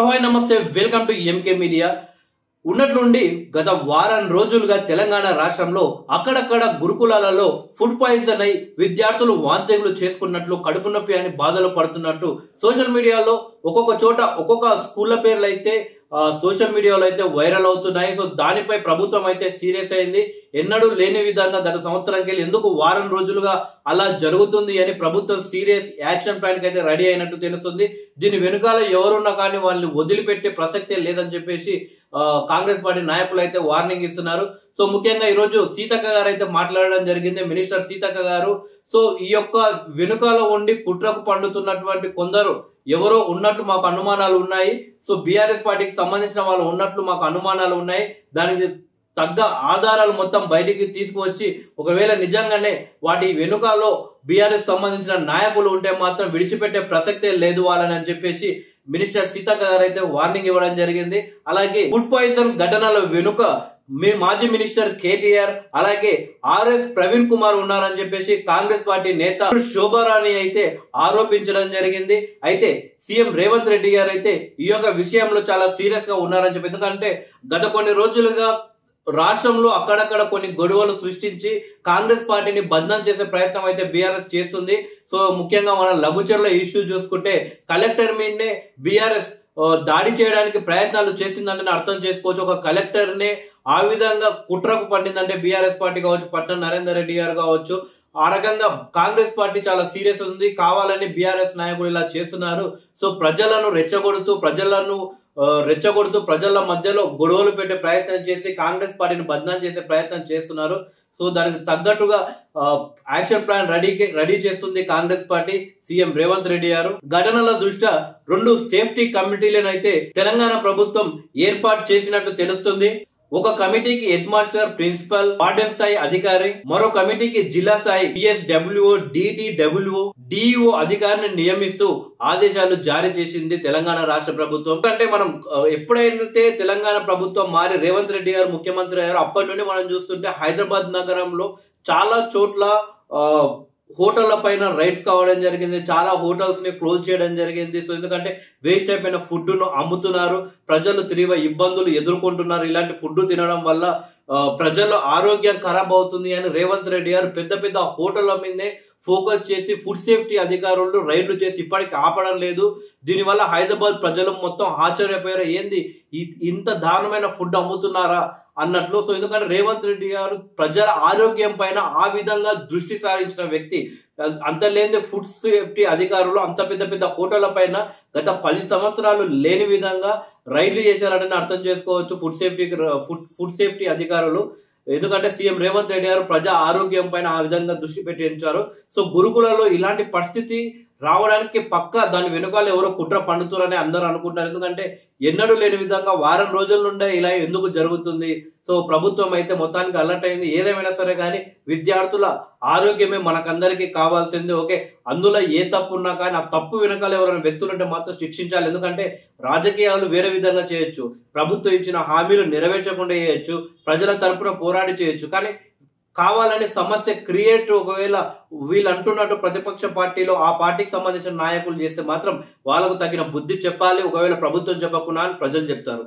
Hi నమస్తే welcome to MK media. ఉన్నట్లుండి గత వారం రోజులుగా తెలంగాణ రాష్ట్రంలో అక్కడక్కడ గురుకులాలలో ఫుడ్ పాయిజన్ అయి విద్యార్థులు వాంతులు చేసుకున్నట్లు, కడుపు నొప్పి అని బాధలు పడుతున్నట్టు సోషల్ మీడియాలో ఒక్కొక్క చోట ఒక్కొక్క స్కూళ్ల పేర్లు అయితే సోషల్ మీడియాలో అయితే వైరల్ అవుతున్నాయి. సో దానిపై ప్రభుత్వం అయితే సీరియస్ అయింది. ఎన్నడూ లేని విధంగా గత సంవత్సరానికి ఎందుకు వారం రోజులుగా అలా జరుగుతుంది అని ప్రభుత్వం సీరియస్ యాక్షన్ ప్లాన్ కి అయితే రెడీ అయినట్టు తెలుస్తుంది. దీని వెనుకాల ఎవరున్నా కానీ వాళ్ళని వదిలిపెట్టే ప్రసక్తే లేదని చెప్పేసి కాంగ్రెస్ పార్టీ నాయకులు అయితే వార్నింగ్ ఇస్తున్నారు. సో ముఖ్యంగా ఈ రోజు సీతక్క గారు అయితే మాట్లాడడం జరిగింది, మినిస్టర్ సీతక్క గారు. సో ఈ యొక్క వెనుకాల ఉండి కుట్రకు పండుతున్నటువంటి కొందరు ఎవరో ఉన్నట్లు మాకు అనుమానాలు ఉన్నాయి. సో బీఆర్ఎస్ పార్టీకి సంబంధించిన వాళ్ళు ఉన్నట్లు మాకు అనుమానాలు ఉన్నాయి. దానికి తగ్గ ఆధారాలు మొత్తం బయటికి తీసుకువచ్చి ఒకవేళ నిజంగానే వాటి వెనుకలో బీఆర్ఎస్ సంబంధించిన నాయకులు ఉంటే మాత్రం విడిచిపెట్టే ప్రసక్తే లేదు వాళ్ళని అని చెప్పేసి మినిస్టర్ సీతక్క గారు అయితే వార్నింగ్ ఇవ్వడం జరిగింది. అలాగే ఫుడ్ పాయిజన్ ఘటనల వెనుక మాజీ మినిస్టర్ కేటీఆర్ అలాగే ఆర్ఎస్ ప్రవీణ్ కుమార్ ఉన్నారని చెప్పేసి కాంగ్రెస్ పార్టీ నేత శోభారాణి అయితే ఆరోపించడం జరిగింది. అయితే సీఎం రేవంత్ రెడ్డి గారు అయితే ఈ యొక్క విషయంలో చాలా సీరియస్ గా ఉన్నారని చెప్పి, ఎందుకంటే గత కొన్ని రోజులుగా రాష్ట్రంలో అక్కడక్కడ కొన్ని గొడవలు సృష్టించి కాంగ్రెస్ పార్టీని బద్నాం చేసే ప్రయత్నం అయితే బీఆర్ఎస్ చేస్తుంది. సో ముఖ్యంగా మన లఘుచర్ల ఇష్యూ చూసుకుంటే కలెక్టర్ మీదనే బీఆర్ఎస్ దాడి చేయడానికి ప్రయత్నాలు చేసిందంటే అర్థం చేసుకోవచ్చు. ఒక కలెక్టర్ నే ఆ విధంగా కుట్రకు పండిందంటే బీఆర్ఎస్ పార్టీ కావచ్చు, పట్నం నరేందర్ రెడ్డి గారు కావచ్చు, ఆ రకంగా కాంగ్రెస్ పార్టీ చాలా సీరియస్ ఉంది. కావాలని బీఆర్ఎస్ నాయకులు ఇలా చేస్తున్నారు. సో ప్రజలను రెచ్చగొడుతూ ప్రజల మధ్యలో గొడవలు పెట్టే ప్రయత్నం చేసి కాంగ్రెస్ పార్టీని బద్నాం చేసే ప్రయత్నం చేస్తున్నారు. సో దానికి తగ్గట్టుగా యాక్షన్ ప్లాన్ రెడీ చేస్తుంది కాంగ్రెస్ పార్టీ, సీఎం రేవంత్ రెడ్డి గారు. ఘటనల దృష్ట్యా 2 సేఫ్టీ కమిటీలను అయితే తెలంగాణ ప్రభుత్వం ఏర్పాటు చేసినట్టు తెలుస్తుంది. ఒక కమిటీకి హెడ్ మాస్టర్, ప్రిన్సిపల్, వార్డెన్ స్థాయి అధికారి, మరో కమిటీకి జిల్లా స్థాయి పిఎస్డబ్ల్యూఓ, డిటిడబ్ల్యూఓ, డిఈఓ అధికారిని నియమిస్తూ ఆదేశాలు జారీ చేసింది తెలంగాణ రాష్ట్ర ప్రభుత్వం. అంటే మనం ఎప్పుడైతే తెలంగాణ ప్రభుత్వం మారి రేవంత్ రెడ్డి గారు ముఖ్యమంత్రి అయ్యారు అప్పటి నుండి మనం చూస్తుంటే హైదరాబాద్ నగరంలో చాలా చోట్ల హోటళ్ల పైన రైడ్స్ కావడం జరిగింది. చాలా హోటల్స్ ని క్లోజ్ చేయడం జరిగింది. సో ఎందుకంటే వేస్ట్ అయిపోయిన ఫుడ్ ను అమ్ముతున్నారు, ప్రజలు తీవ్ర ఇబ్బందులు ఎదుర్కొంటున్నారు. ఇలాంటి ఫుడ్ తినడం వల్ల ప్రజల ఆరోగ్యం ఖరాబ్ అవుతుంది అని రేవంత్ రెడ్డి గారు పెద్ద పెద్ద హోటళ్ల మీదే ఫోకస్ చేసి ఫుడ్ సేఫ్టీ అధికారులు రైడ్లు చేసి ఇప్పటికి ఆపడం లేదు. దీనివల్ల హైదరాబాద్ ప్రజలు మొత్తం ఆశ్చర్యపోయారు, ఏంది ఇంత దారుణమైన ఫుడ్ అమ్ముతున్నారా అన్నట్లు. సో ఎందుకంటే రేవంత్ రెడ్డి గారు ప్రజల ఆరోగ్యం పైన ఆ విధంగా దృష్టి సారించిన వ్యక్తి. అంతలేని ఫుడ్ సేఫ్టీ అధికారులు అంత పెద్ద పెద్ద హోటళ్ల పైన గత 10 సంవత్సరాలు లేని విధంగా రైడ్లు చేశారని అర్థం చేసుకోవచ్చు ఫుడ్ సేఫ్టీ అధికారులు. ఎందుకంటే సీఎం రేవంత్ రెడ్డి గారు ప్రజా ఆరోగ్యం పైన ఆ విధంగా దృష్టి పెట్టి ఉంచారు. సో గురుకులలో ఇలాంటి పరిస్థితి రావడానికి పక్క దాని వెనుకాల ఎవరో కుట్ర పండుతారని అందరూ అనుకుంటారు. ఎందుకంటే ఎన్నడూ లేని విధంగా వారం రోజుల నుండే ఇలా ఎందుకు జరుగుతుంది. సో ప్రభుత్వం అయితే మొత్తానికి అలర్ట్ అయింది. ఏదేమైనా సరే కానీ విద్యార్థుల ఆరోగ్యమే మనకందరికీ కావాల్సింది. ఓకే, అందులో ఏ తప్పు ఉన్నా కానీ ఆ తప్పు వెనకాల ఎవరైనా వ్యక్తులుంటే మాత్రం శిక్షించాలి. ఎందుకంటే రాజకీయాలు వేరే విధంగా చేయొచ్చు, ప్రభుత్వం ఇచ్చిన హామీలు నెరవేర్చకుండా చేయొచ్చు, ప్రజల తరపున పోరాడి చేయొచ్చు. కానీ కావాలని సమస్య క్రియేట్ ఒకవేళ వీళ్ళు అంటున్నట్టు ప్రతిపక్ష పార్టీలో ఆ పార్టీకి సంబంధించిన నాయకులు చేస్తే మాత్రం వాళ్ళకు తగిన బుద్ధి చెప్పాలి. ఒకవేళ ప్రభుత్వం చెప్పకుండా ప్రజలు చెప్తారు.